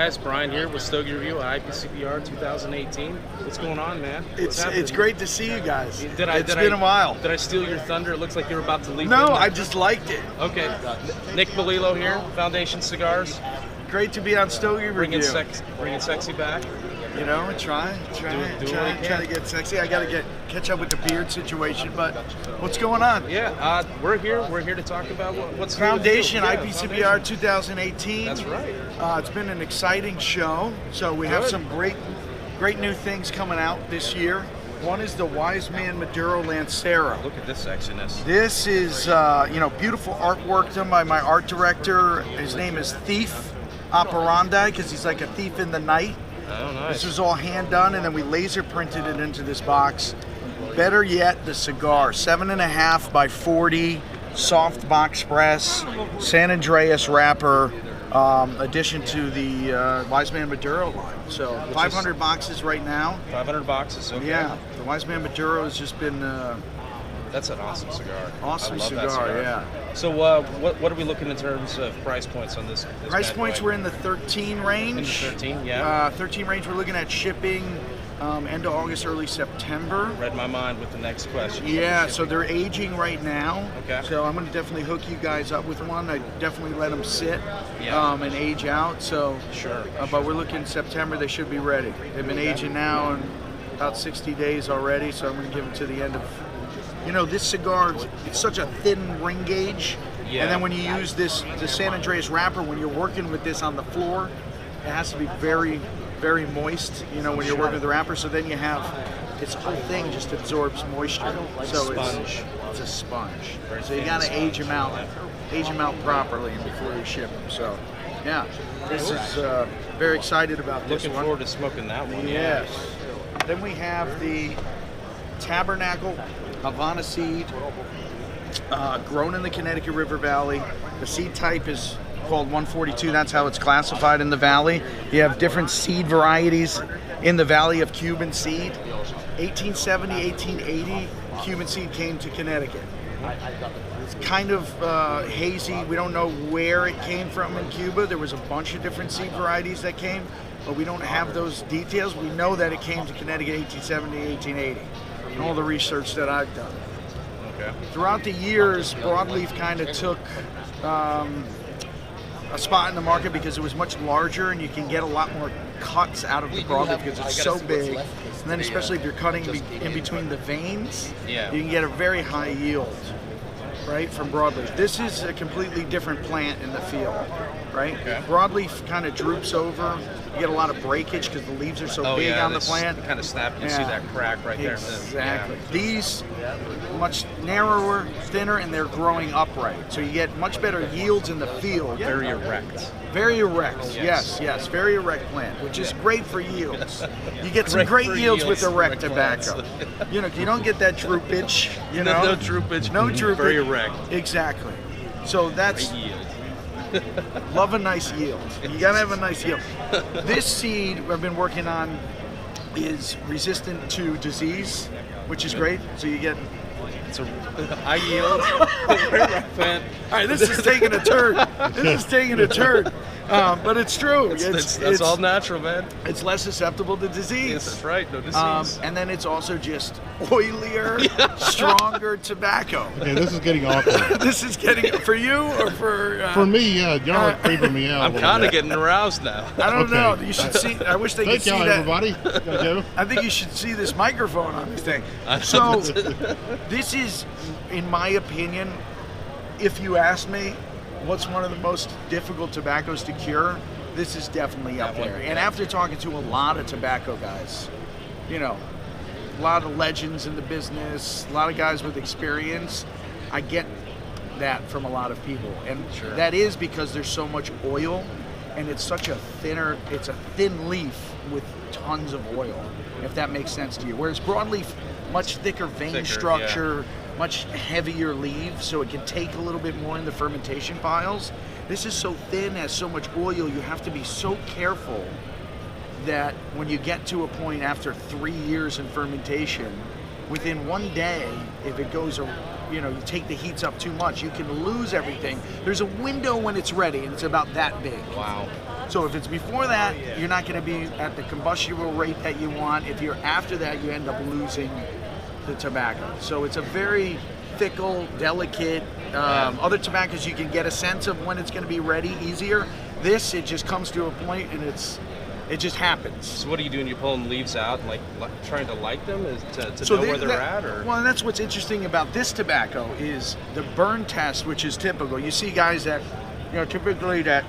guys, Brian here with Stogie Review at IPCPR 2018. What's going on, man? It's great to see you guys. It's been a while. Did I steal your thunder? It looks like you're about to leave. No, I just liked it. Okay. Nick Melillo here, Foundation Cigars. Great to be on Stogie Review. Bringing sexy back. You know, try to get sexy. I got to catch up with the beard situation, but what's going on? Yeah, we're here. We're here to talk about what's Foundation IPCPR 2018. That's right. It's been an exciting show. So we have some great new things coming out this year. One is the Wise Man Maduro Lancero. Look at this sexiness. This is beautiful artwork done by my art director. His name is Thief Operandi because he's like a thief in the night. Oh, nice. This is all hand done, and then we laser printed it into this box. Better yet, the cigar, 7.5 by 40, soft box press, San Andreas wrapper, addition to the Wise Man Maduro line. So 500 boxes right now. 500 boxes. Okay. Yeah, the Wise Man Maduro has just been. That's an awesome cigar. Awesome cigar, yeah. So what are we looking in terms of price points on this price points, we're in the 13 range. In the 13, yeah. 13 range, we're looking at shipping end of August, early September. Read my mind with the next question. Yeah, so they're aging right now. Okay. So I'm going to definitely hook you guys up with one. I definitely let them sit and age out. So Sure. But we're looking September, they should be ready. They've been aging now in about 60 days already, so I'm going to give them to the end of. You know, this cigar, it's such a thin ring gauge, and then when you use the San Andreas wrapper, when you're working with this on the floor, it has to be very, very moist, you know, when you're working with the wrapper, so then you have, this whole thing just absorbs moisture. So it's a sponge. So you gotta age them out properly before you ship them. So, yeah, this is very excited about this one. Looking forward to smoking that one. Yes. Then we have the Tabernacle Havana seed, grown in the Connecticut River Valley. The seed type is called 142. That's how it's classified in the valley. You have different seed varieties in the Valley of Cuban seed. 1870, 1880, Cuban seed came to Connecticut. It's kind of hazy. We don't know where it came from in Cuba. There was a bunch of different seed varieties that came, but we don't have those details. We know that it came to Connecticut 1870, 1880. And all the research that I've done. Okay. Throughout the years, broadleaf kind of took a spot in the market because it was much larger and you can get a lot more cuts out of the broadleaf because it's so big. And then especially if you're cutting in between the veins, you can get a very high yield, right, from broadleaf. This is a completely different plant in the field, right? Okay. Broadleaf kind of droops over. You get a lot of breakage because the leaves are so big on the plant. Kind of snap. You see that crack right there. Exactly. These much narrower, thinner, and they're growing upright. So you get much better yields in the field. Very erect. Very erect. Yes. Very erect plant, which is great for yields. You get some great yields with erect tobacco. You know, you don't get that droopage. You know, no droopage. No droopage. Very erect. Exactly. So that's. Great yield. Love a nice yield. You gotta have a nice yield. This seed I've been working on is resistant to disease, which is great. So you get it's a high yield. All right, this is taking a turn. But it's true. That's all natural, man. It's less susceptible to disease. Yes, that's right. No disease. And then it's also just oilier, stronger tobacco. Okay, this is getting awkward. This is getting for you or for? For me, yeah. Y'all are creeping me out. I'm kind of getting aroused now. I don't know. You should see. I wish they could see that. Everybody. I think you should see this microphone on this thing. So this is, in my opinion, if you ask me, what's one of the most difficult tobaccos to cure? This is definitely up there. And after talking to a lot of tobacco guys, you know, a lot of legends in the business, a lot of guys with experience, I get that from a lot of people. And that is because there's so much oil and it's such a thin leaf with tons of oil, if that makes sense to you. Whereas broadleaf, much thicker vein structure, much heavier leaves, so it can take a little bit more in the fermentation piles. This is so thin, has so much oil, you have to be so careful that when you get to a point after 3 years in fermentation, within 1 day, if it goes, you take the heats up too much, you can lose everything. There's a window when it's ready, and it's about that big. Wow. So if it's before that, you're not going to be at the combustible rate that you want. If you're after that, you end up losing the tobacco. So it's a very fickle, delicate. Other tobaccos, you can get a sense of when it's going to be ready easier. This, it just comes to a point and it just happens. So what are you doing? You pulling leaves out and like trying to light them to know where they're at? Or? Well, and that's what's interesting about this tobacco is the burn test, which is typical. You see guys that, typically that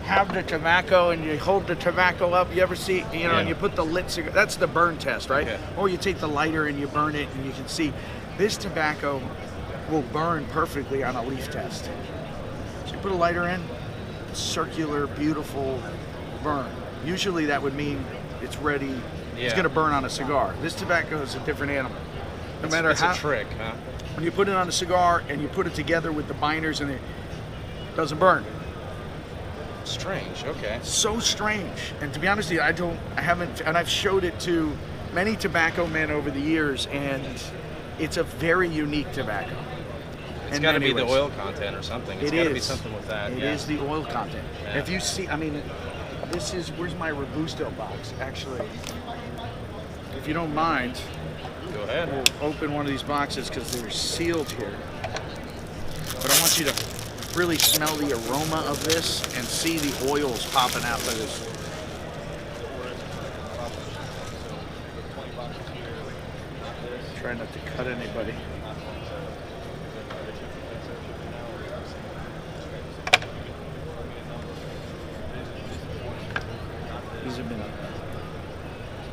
have the tobacco and you hold the tobacco up. You ever see, and you put the lit cigar. That's the burn test, right? Okay. Or you take the lighter and you burn it and you can see this tobacco will burn perfectly on a leaf test. So you put a lighter in, circular, beautiful burn. Usually that would mean it's ready. It's going to burn on a cigar. This tobacco is a different animal. No matter it's how. It's a trick, huh? When you put it on a cigar and you put it together with the binders and it doesn't burn. Strange. Okay. So strange. And to be honest with you, I've showed it to many tobacco men over the years, and it's a very unique tobacco. It's got to be the oil content or something. It's got to be something with that. It is the oil content. Yeah. If you see, this is, where's my Robusto box, actually? If you don't mind, go ahead. We'll open one of these boxes because they're sealed here. But I want you to really smell the aroma of this and see the oils popping out of this. Try not to cut anybody. These have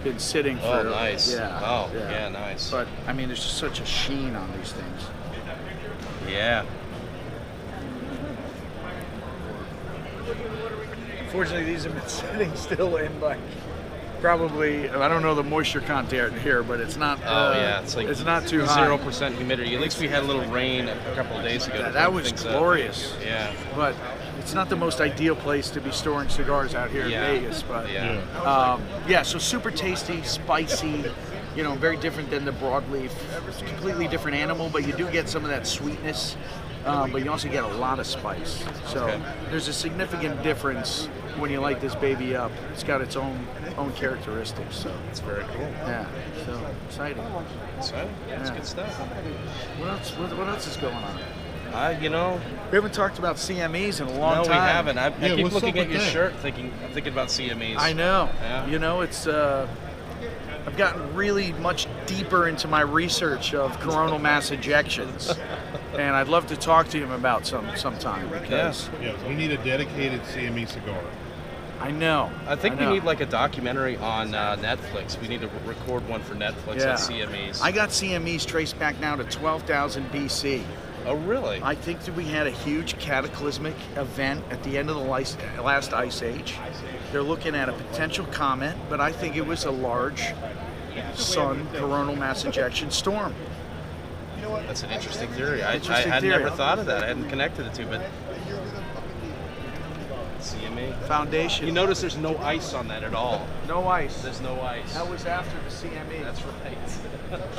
been sitting for. Oh, nice. Yeah. Yeah, nice. But there's just such a sheen on these things. Yeah. Unfortunately, these have been sitting still in probably, I don't know the moisture content here, but it's not. It's not too high. 0% humidity. At least we had a little rain a couple of days ago. That was glorious. Yeah. But it's not the most ideal place to be storing cigars out here in Vegas. But so super tasty, spicy. Very different than the broadleaf. It's a completely different animal, but you do get some of that sweetness. But you also get a lot of spice. So there's a significant difference when you light this baby up. It's got its own characteristics. So it's very cool. Yeah. So exciting. Exciting. That's good stuff. What else is going on? We haven't talked about CMEs in a long time. No, we haven't. I keep looking at your shirt, thinking about CMEs. I know. Yeah. It's. I've gotten really much deeper into my research of coronal mass ejections, and I'd love to talk to him about sometime. Because we need a dedicated CME cigar. I know. I think we need like a documentary on Netflix. We need to record one for Netflix on CMEs. I got CMEs traced back now to 12,000 BC. Oh, really? I think that we had a huge cataclysmic event at the end of the last ice age. They're looking at a potential comet, but I think it was a large sun coronal mass ejection storm. That's an interesting theory. I had never thought of that. I hadn't connected the two, but CME foundation. You notice there's no ice on that at all. No ice. There's no ice. That was after the CME. That's right.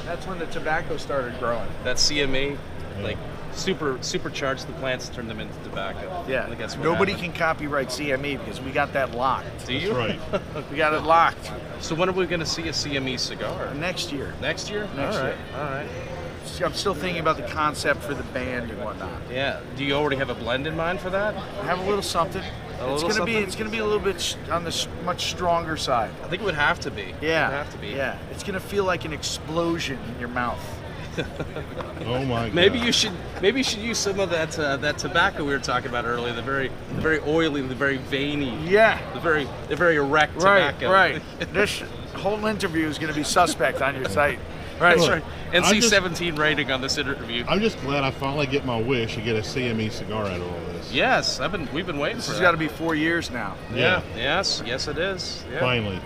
That's when the tobacco started growing. That CME, like supercharged the plants, turned them into tobacco. Yeah. I think that's what Nobody happened. can copyright CME because we got that locked. Do you? That's right. We got it locked. So when are we going to see a CME cigar? Next year. Next year? Next year. All right. I'm still thinking about the concept for the band and whatnot. Yeah. Do you already have a blend in mind for that? I have a little something. It's gonna be a little bit on the much stronger side. I think it would have to be. Yeah. It would have to be. Yeah. It's gonna feel like an explosion in your mouth. Oh my God. Maybe you should use some of that tobacco we were talking about earlier. The very oily, the very veiny. Yeah. The very erect tobacco. Right. This whole interview is gonna be suspect on your site. Right. That's right. NC-17 rating on this interview. I'm just glad I finally get my wish to get a CME cigar out of all this. Yes, we've been waiting for that. This has got to be 4 years now. Yeah. Yes, it is. Yeah. Finally.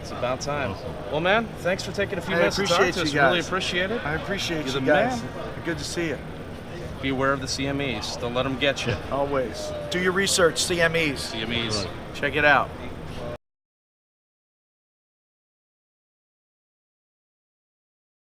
It's about time. Awesome. Well, man, thanks for taking a few minutes to talk to us. Guys. Really appreciate it. I appreciate You're you the guys. man. Good to see you. Be aware of the CMEs. Don't let them get you. Always. Do your research, CMEs. CMEs. Right. Check it out.